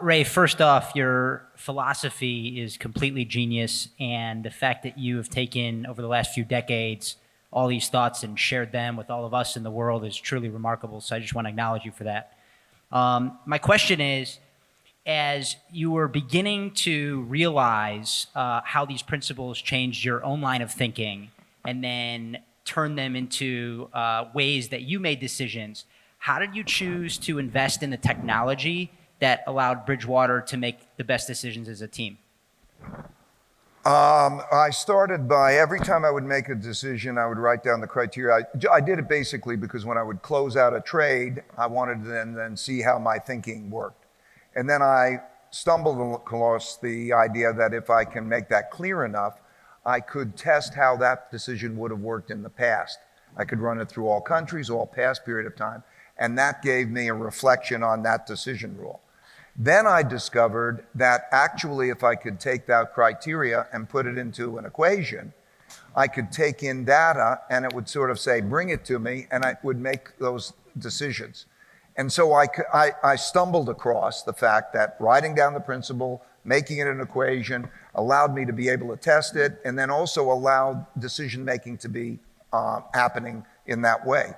Ray, first off, your philosophy is completely genius, and the fact that you have taken over the last few decades all these thoughts and shared them with all of us in the world is truly remarkable. So I just want to acknowledge you for that. My question is, as you were beginning to realize how these principles changed your own line of thinking and then turn them into ways that you made decisions, how did you choose to invest in the technology that allowed Bridgewater to make the best decisions as a team? I started by, every time I would make a decision, I would write down the criteria. I did it basically because when I would close out a trade, I wanted to then see how my thinking worked. And then I stumbled across the idea that if I can make that clear enough, I could test how that decision would have worked in the past. I could run it through all countries, all past period of time, and that gave me a reflection on that decision rule. Then I discovered that actually if I could take that criteria and put it into an equation, I could take in data and it would sort of say, bring it to me, and I would make those decisions. And so I stumbled across the fact that writing down the principle, making it an equation, allowed me to be able to test it, and then also allowed decision-making to be happening in that way.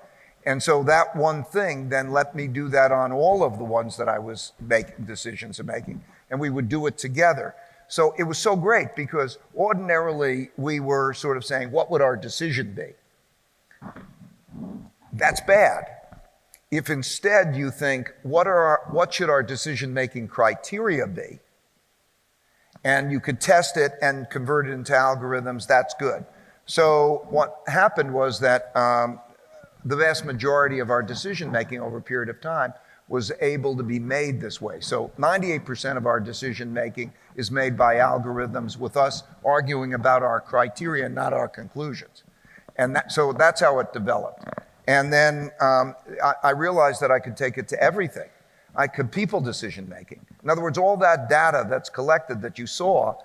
And so that one thing then let me do that on all of the ones that I was making decisions and making, and we would do it together. So it was so great because ordinarily we were sort of saying, what would our decision be? That's bad. If instead you think, what should our decision-making criteria be? And you could test it and convert it into algorithms, that's good. So what happened was that the vast majority of our decision-making over a period of time was able to be made this way. So 98% of our decision-making is made by algorithms with us arguing about our criteria, not our conclusions. And so that's how it developed. And then I realized that I could take it to everything. People decision-making. In other words, all that data that's collected that you saw,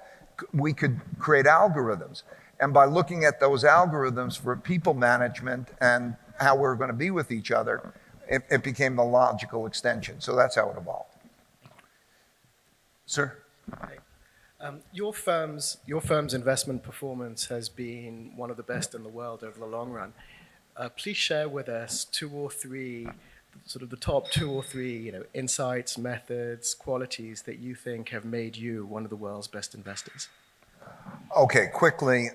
we could create algorithms. And by looking at those algorithms for people management and how we're going to be with each other, it became the logical extension. So that's how it evolved. Sir? Your firm's investment performance has been one of the best in the world over the long run. Please share with us two or three, sort of the top two or three, insights, methods, qualities that you think have made you one of the world's best investors. Okay, quickly.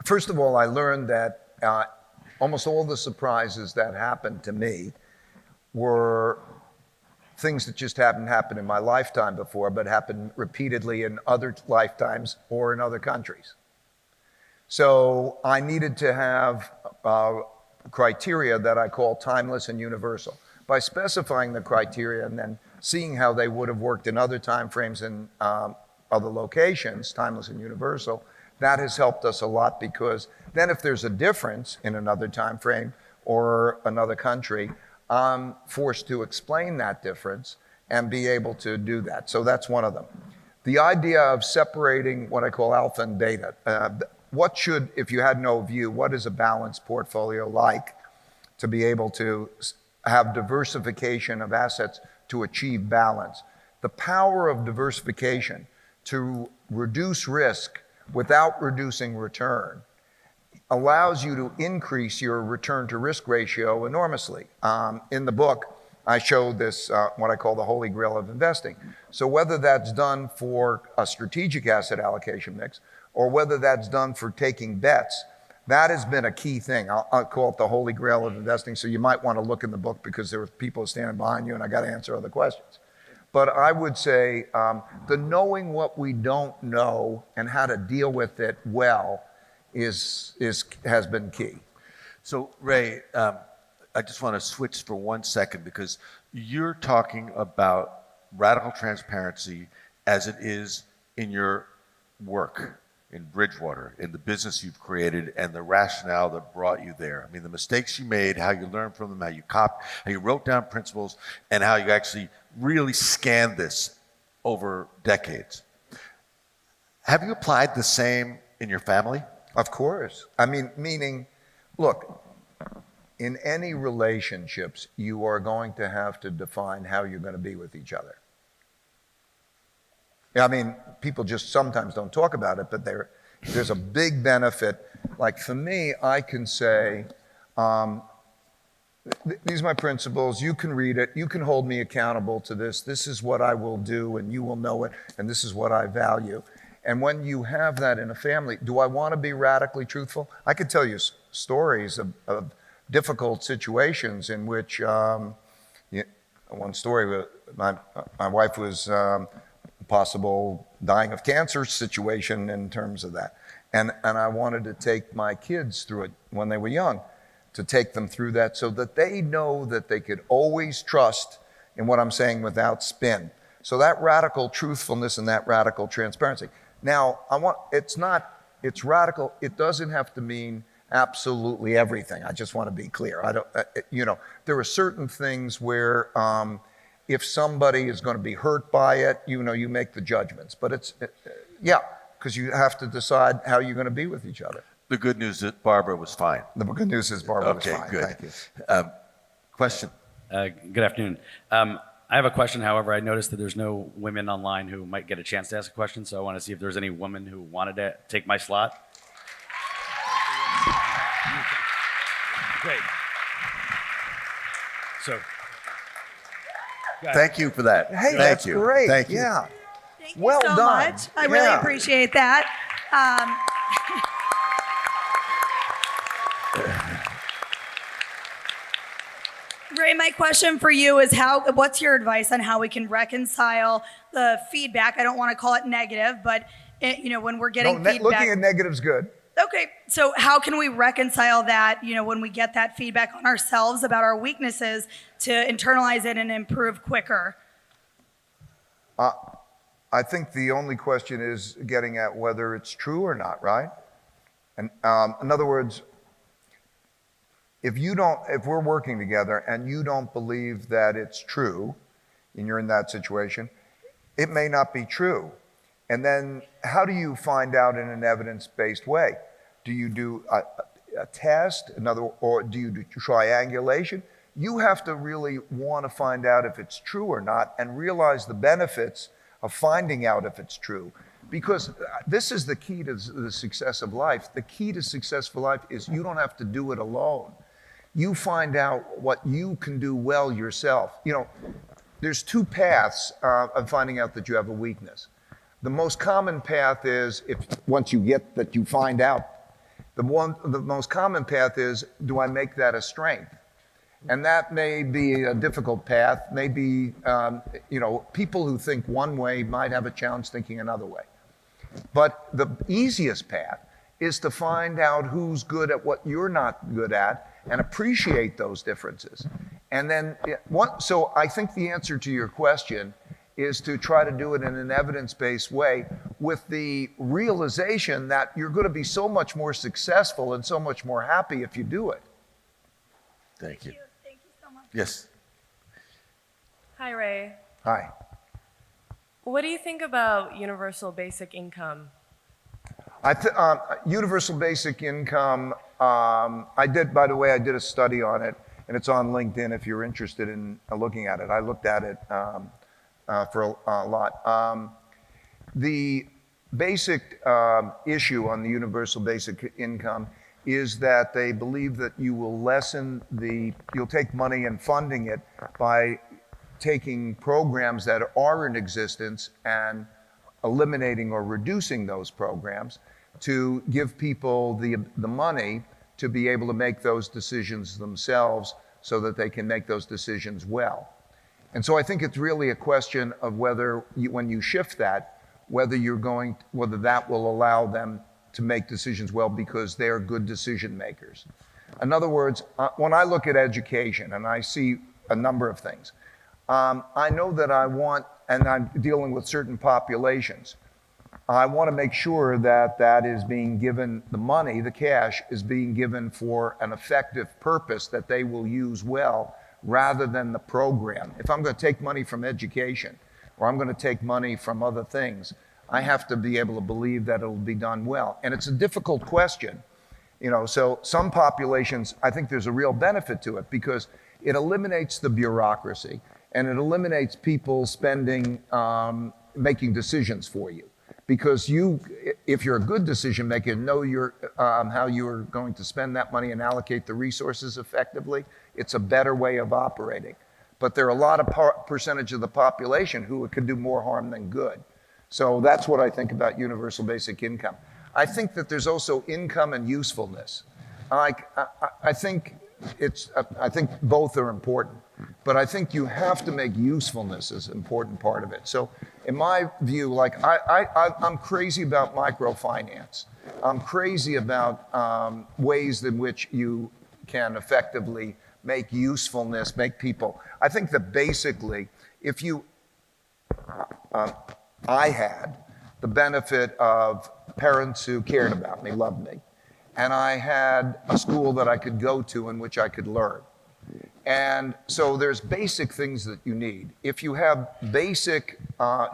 First of all, I learned that almost all the surprises that happened to me were things that just hadn't happened in my lifetime before, but happened repeatedly in other lifetimes or in other countries. So I needed to have criteria that I call timeless and universal. By specifying the criteria and then seeing how they would have worked in other time frames and other locations, timeless and universal, that has helped us a lot because then if there's a difference in another time frame or another country, I'm forced to explain that difference and be able to do that. So that's one of them. The idea of separating what I call alpha and beta. what should, if you had no view, what is a balanced portfolio like to be able to have diversification of assets to achieve balance? The power of diversification to reduce risk without reducing return allows you to increase your return to risk ratio enormously. In the book, I show this, what I call the holy grail of investing. So whether that's done for a strategic asset allocation mix or whether that's done for taking bets, that has been a key thing. I'll call it the holy grail of investing. So you might want to look in the book because there are people standing behind you and I got to answer other questions. But I would say the knowing what we don't know and how to deal with it well has been key. So, Ray, I just want to switch for 1 second because you're talking about radical transparency as it is in your work in Bridgewater, in the business you've created, and the rationale that brought you there. I mean, the mistakes you made, how you learned from them, how you wrote down principles, and how you actually really scanned this over decades. Have you applied the same in your family? Of course. I mean, meaning, look, in any relationships, you are going to have to define how you're going to be with each other. I mean, people just sometimes don't talk about it, but there's a big benefit. Like for me, I can say, these are my principles, you can read it, you can hold me accountable to this, this is what I will do and you will know it, and this is what I value. And when you have that in a family, do I want to be radically truthful? I could tell you stories of difficult situations in which, one story, my wife was possible dying of cancer situation in terms of that. And I wanted to take my kids through it when they were young, to take them through that so that they know that they could always trust in what I'm saying without spin. So that radical truthfulness and that radical transparency. Now, it's radical. It doesn't have to mean absolutely everything. I just want to be clear. There are certain things where if somebody is going to be hurt by it, you make the judgments. But because you have to decide how you're going to be with each other. The good news is Barbara was fine. The good news is Barbara was fine. Okay, good. Thank you. Question. Good afternoon. I have a question. However, I noticed that there's no women online who might get a chance to ask a question, so I want to see if there's any women who wanted to take my slot. Great. So, Thank you for that. Hey, Thank that's you. great. Thank you. Yeah. Thank you Well so done. much. I really Yeah. appreciate that. Ray, my question for you is what's your advice on how we can reconcile the feedback? I don't want to call it negative, but when we're getting feedback. Looking at negative's good. Okay, so how can we reconcile that, when we get that feedback on ourselves about our weaknesses to internalize it and improve quicker? I think the only question is getting at whether it's true or not, right? And in other words, if we're working together and you don't believe that it's true, and you're in that situation, it may not be true. And then how do you find out in an evidence-based way? Do you do a test, or do you do triangulation? You have to really want to find out if it's true or not and realize the benefits of finding out if it's true. Because this is the key to the success of life. The key to successful life is you don't have to do it alone. You find out what you can do well yourself. There's two paths of finding out that you have a weakness. The most common path is once you get that you find out. The most common path is, do I make that a strength? And that may be a difficult path. Maybe people who think one way might have a challenge thinking another way. But the easiest path is to find out who's good at what you're not good at and appreciate those differences. And then, so I think the answer to your question is to try to do it in an evidence-based way with the realization that you're going to be so much more successful and so much more happy if you do it. Thank you. Thank you so much. Yes. Hi, Ray. Hi. What do you think about universal basic income? Universal basic income, by the way, I did a study on it, and it's on LinkedIn if you're interested in looking at it. I looked at it for a lot. The basic issue on the universal basic income is that they believe that you will you'll take money and funding it by taking programs that are in existence and eliminating or reducing those programs to give people the money to be able to make those decisions themselves so that they can make those decisions well. And so I think it's really a question of whether when you shift that, whether that will allow them to make decisions well because they're good decision makers. In other words, when I look at education and I see a number of things, I know that and I'm dealing with certain populations, I want to make sure that that is being given, the money, the cash, is being given for an effective purpose that they will use well rather than the program. If I'm going to take money from education or I'm going to take money from other things, I have to be able to believe that it'll be done well. And it's a difficult question. So some populations, I think there's a real benefit to it because it eliminates the bureaucracy and it eliminates people spending, making decisions for you. Because if you're a good decision maker, know how you are going to spend that money and allocate the resources effectively, it's a better way of operating. But there are a lot of percentage of the population who it could do more harm than good. So that's what I think about universal basic income. I think that there's also income and usefulness. I think both are important, but I think you have to make usefulness as an important part of it. So in my view, I'm crazy about microfinance. I'm crazy about ways in which you can effectively make usefulness, make people. I think that basically, I had the benefit of parents who cared about me, loved me, and I had a school that I could go to in which I could learn. And so there's basic things that you need. If you have basic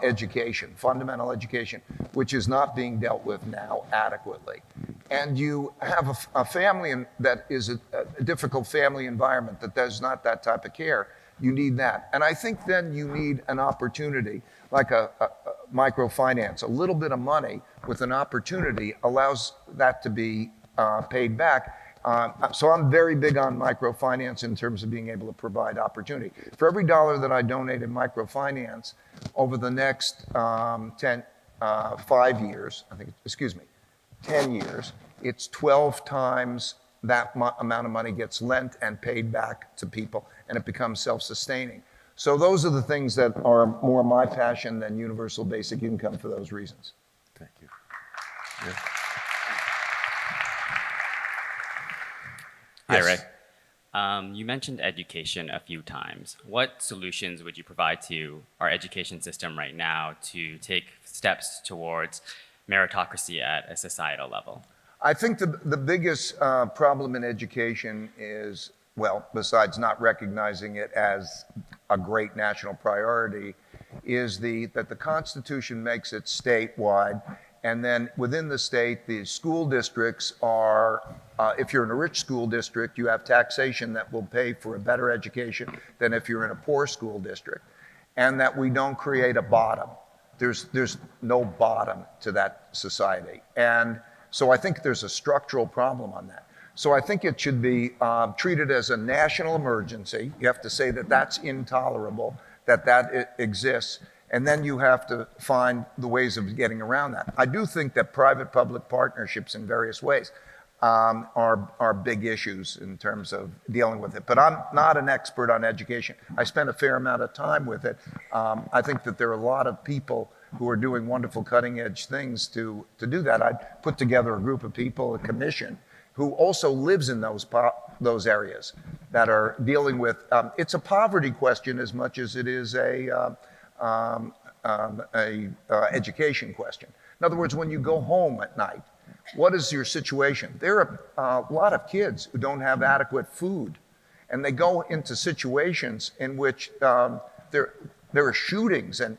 education, fundamental education, which is not being dealt with now adequately, and you have a family that is a difficult family environment that does not that type of care, you need that. And I think then you need an opportunity, like a microfinance. A little bit of money with an opportunity allows that to be paid back. So I'm very big on microfinance in terms of being able to provide opportunity. For every dollar that I donate in microfinance over the next 10 years, it's 12 times that amount of money gets lent and paid back to people, and it becomes self-sustaining. So those are the things that are more my passion than universal basic income for those reasons. Thank you. Yeah. Hi, Yes. Ray. You mentioned education a few times. What solutions would you provide to our education system right now to take steps towards meritocracy at a societal level? I think the biggest problem in education is, well, besides not recognizing it as a great national priority, is that the Constitution makes it statewide, and then within the state, the school districts are, if you're in a rich school district, you have taxation that will pay for a better education than if you're in a poor school district, and that we don't create a bottom. There's no bottom to that society. And so I think there's a structural problem on that. So I think it should be treated as a national emergency. You have to say that that's intolerable, that exists, and then you have to find the ways of getting around that. I do think that private-public partnerships in various ways are big issues in terms of dealing with it. But I'm not an expert on education. I spent a fair amount of time with it. I think that there are a lot of people who are doing wonderful cutting-edge things to do that. I'd put together a group of people, a commission, who also lives in those areas that are dealing with, it's a poverty question as much as it is a education question. In other words, when you go home at night, what is your situation? There are a lot of kids who don't have adequate food, and they go into situations in which there are shootings, and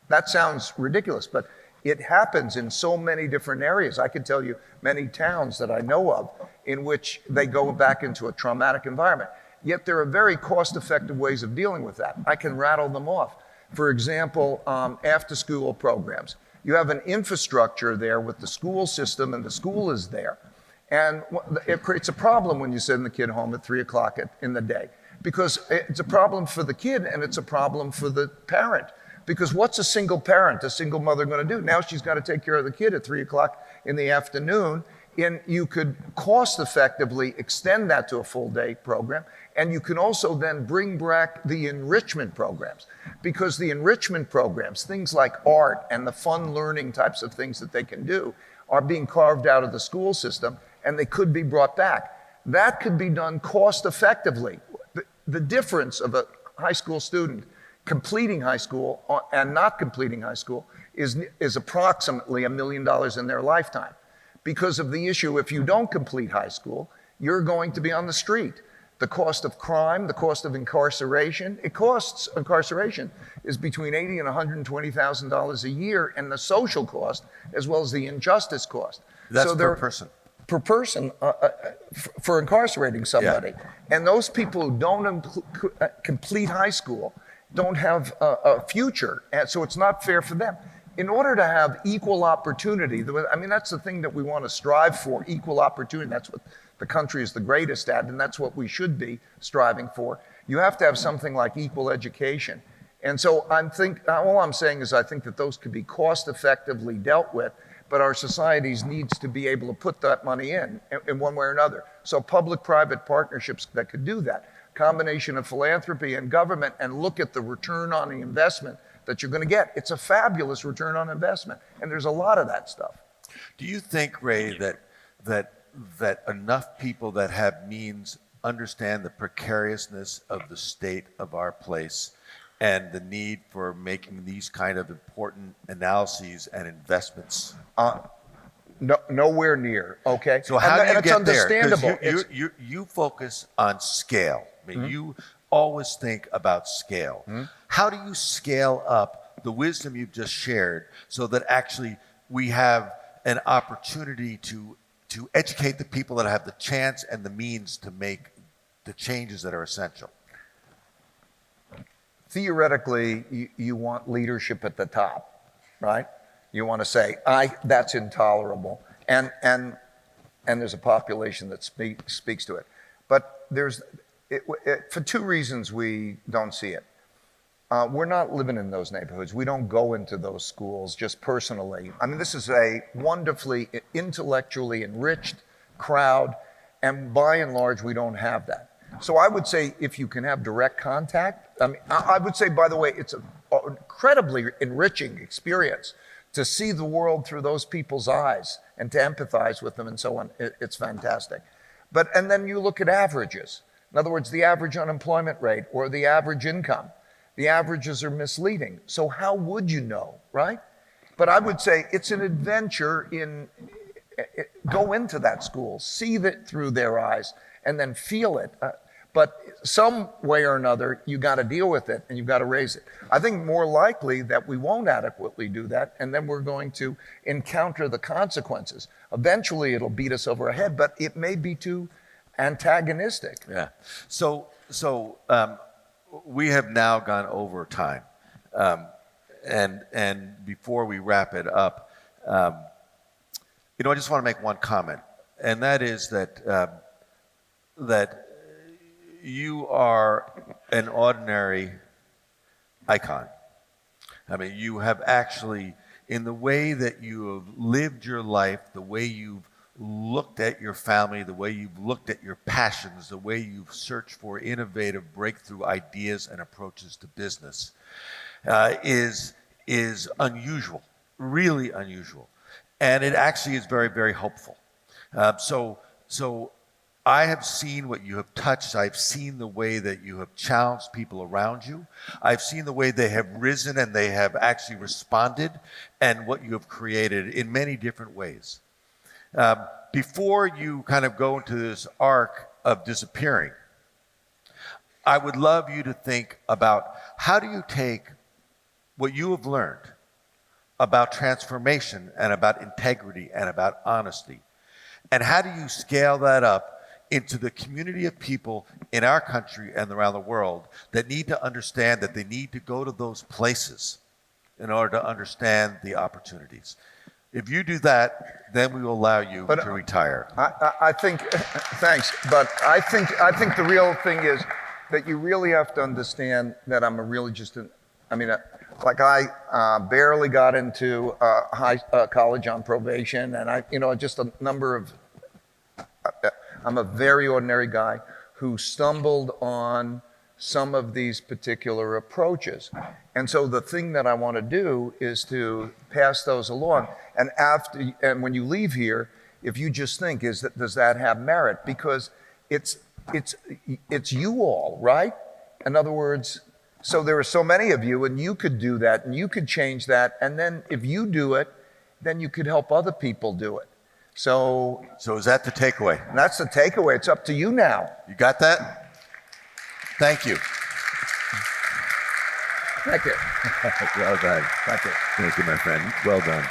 that sounds ridiculous, but It happens in so many different areas. I can tell you many towns that I know of in which they go back into a traumatic environment. Yet there are very cost-effective ways of dealing with that. I can rattle them off. For example, after-school programs. You have an infrastructure there with the school system, and the school is there. And it creates a problem when you send the kid home at 3 o'clock in the day, because it's a problem for the kid and it's a problem for the parent. Because what's a single parent, a single mother going to do? Now she's got to take care of the kid at 3 o'clock in the afternoon, and you could cost effectively extend that to a full day program. And you can also then bring back the enrichment programs, because the enrichment programs, things like art and the fun learning types of things that they can do, are being carved out of the school system, and they could be brought back. That could be done cost effectively. The difference of a high school student completing high school and not completing high school is approximately $1 million in their lifetime. Because of the issue, if you don't complete high school, you're going to be on the street. The cost of crime, the cost of incarceration, incarceration is between $80,000 and $120,000 a year, and the social cost as well as the injustice cost. That's per person. Per person for incarcerating somebody. Yeah. And those people who don't complete high school don't have a future, and so it's not fair for them. In order to have equal opportunity, I mean, that's the thing that we want to strive for, equal opportunity. That's what the country is the greatest at, and that's what we should be striving for. You have to have something like equal education. And so all I'm saying is I think that those could be cost effectively dealt with, but our societies needs to be able to put that money in one way or another. So public-private partnerships that could do that, combination of philanthropy and government, and look at the return on the investment that you're going to get. It's a fabulous return on investment, and there's a lot of that stuff. Do you think, Ray, that enough people that have means understand the precariousness of the state of our place and the need for making these kind of important analyses and investments? Nowhere near. Okay. So how do you get there? Understandable. You focus on scale. I mean, you always think about scale. How do you scale up the wisdom you've just shared so that actually we have an opportunity to educate the people that have the chance and the means to make the changes that are essential? Theoretically, you want leadership at the top, right? You want to say, that's intolerable. And there's a population that speaks to it. But for two reasons we don't see it. We're not living in those neighborhoods. We don't go into those schools just personally. I mean, this is a wonderfully intellectually enriched crowd, and by and large, we don't have that. So I would say if you can have direct contact, I would say, by the way, it's an incredibly enriching experience to see the world through those people's eyes and to empathize with them and so on. It's fantastic. And then you look at averages. In other words, the average unemployment rate or the average income. The averages are misleading. So how would you know, right? But I would say it's an adventure go into that school, see it through their eyes, and then feel it. But some way or another, you got to deal with it and you've got to raise it. I think more likely that we won't adequately do that, and then we're going to encounter the consequences. Eventually, it'll beat us over the head, but it may be too antagonistic. Yeah. So we have now gone over time, and before we wrap it up, I just want to make one comment, and that is that you are an ordinary icon. I mean, you have actually, in the way that you have lived your life, the way you've looked at your family, the way you've looked at your passions, the way you've searched for innovative breakthrough ideas and approaches to business, is unusual, really unusual. And it actually is very, very hopeful. So I have seen what you have touched. I've seen the way that you have challenged people around you. I've seen the way they have risen and they have actually responded, and what you have created in many different ways. Before you kind of go into this arc of disappearing, I would love you to think about how do you take what you have learned, about transformation and about integrity and about honesty? And how do you scale that up into the community of people in our country and around the world that need to understand that they need to go to those places in order to understand the opportunities? If you do that, then we will allow you to retire. I think, thanks, but I think the real thing is that you really have to understand that I'm a really I barely got into college on probation, and I'm a very ordinary guy who stumbled on some of these particular approaches. And so the thing that I want to do is to pass those along. And when you leave here, if you just think, does that have merit? Because it's you all, right? In other words, so there are so many of you, and you could do that, and you could change that, and then if you do it, then you could help other people do it. So is that the takeaway? That's the takeaway. It's up to you now. You got that? Thank you. Thank you. Well done. Thank you. Thank you, my friend. Well done.